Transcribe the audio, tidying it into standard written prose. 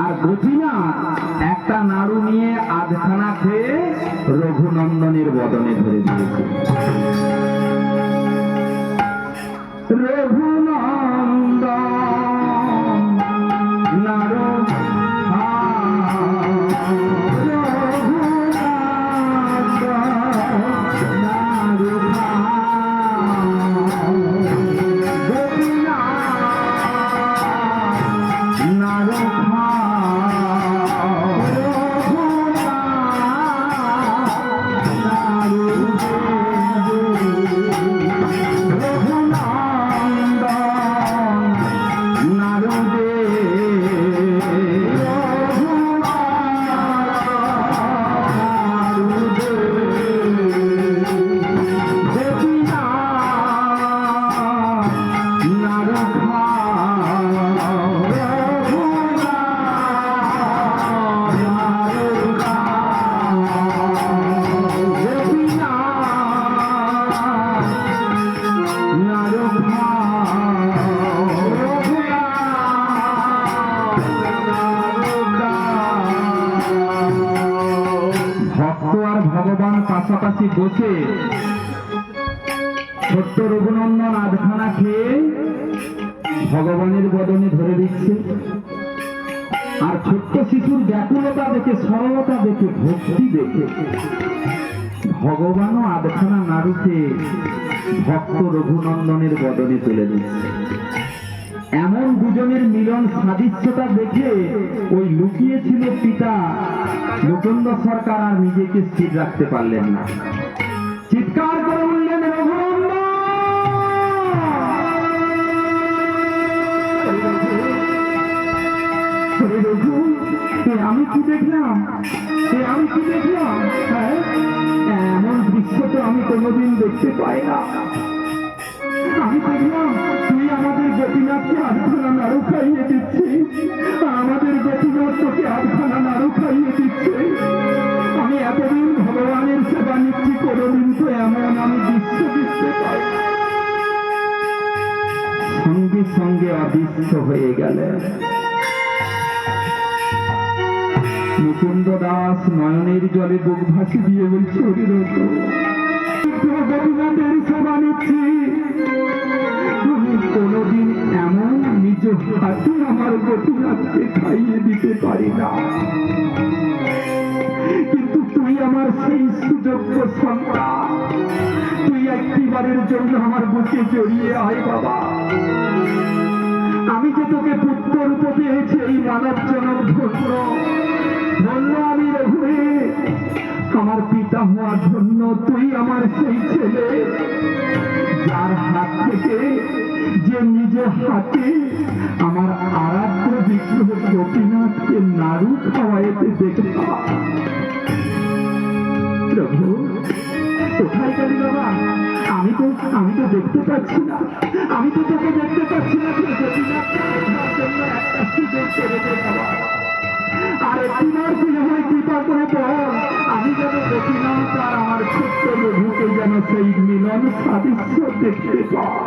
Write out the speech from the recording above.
আর গোপীনাথ একটা নাড়ু নিয়ে আধখানা খেয়ে রঘুনন্দনের বদনে ধরে দিয়েছে। রঘুনন্দন নাড়ু ভগবান পাশাপাশি বসে ছোট্ট রঘুনন্দন আধখানা খেয়ে ভগবানের বদনে ধরে দিচ্ছে। আর ছোট্ট শিশুর ব্যাকুলতা দেখে, সরলতা দেখে, ভক্তি দেখে ভগবানও আধখানা নাড়ুকে ভক্ত রঘুনন্দনের বদনে তুলে দিচ্ছে। এমন দুজনের মিলন সাদৃশ্যতা দেখে ওই লুকিয়েছিল পিতা মুকুন্দ সরকার আর নিজেকে স্থির রাখতে পারলেন না। চিৎকার করে বললেন, রঘুনন্দন! আমি কি দেখলাম, আমি কি দেখলাম? এমন দৃশ্য তো আমি কোনোদিন দেখতে পাই না। আমি দেখলাম তুই আমাদের গোপীনাথকে আধখানা নাড়ু খাইয়ে দিচ্ছিস, আমাদের গোপীনাথ তোকে আধখানা নাড়ু খাইয়ে দিচ্ছে। আমি এতদিন ভগবানের সেবা নিচ্ছি, কোনোদিন তো এমন আমি দৃশ্য দেখতে পাই। সঙ্গে সঙ্গে অদৃশ্য হয়ে গেলেন। মুকুন্দ দাস নয়নের জলে বুক ভাসি দিয়ে বলছে, গোপীনাথের সেবা নিচ্ছি, তুমি কোনোদিন এমন নিজ হাতে আমার গোপীনাথকে খাইয়ে দিতে পারি না, কিন্তু তুই আমার সেই সুযোগ্য সন্তান, তুই একটিবারের জন্য আমার বুকে জড়িয়ে আয় বাবা। আমি যে তোকে পুত্র রূপে পেয়েছি, এই মানব জনক ধন্য ধন্য আমি রঘুরে, আমার পিতা হওয়ার জন্য তুই আমার সেই ছেলে, যার হাত থেকে যে নিজের হাতে আমার আরাধ্য বিগ্রহ গোপীনাথকে নাড়ু খাওয়াইতে দেখলাম। প্রভু কোথায় গেলি বাবা? আমি তো দেখতে পাচ্ছি না, আমি তো তোকে দেখতে পাচ্ছি না। গোপীনাথকে দেখার জন্য একটা সুযোগ করে দে বাবা। আর একটিবার তুই আমায় কৃপা করে বল, আমি যেন গোপীনাথ আর আমার ছোট্ট রঘুকে যেন সেই মিলন সাদৃশ্য দেখতে পাই।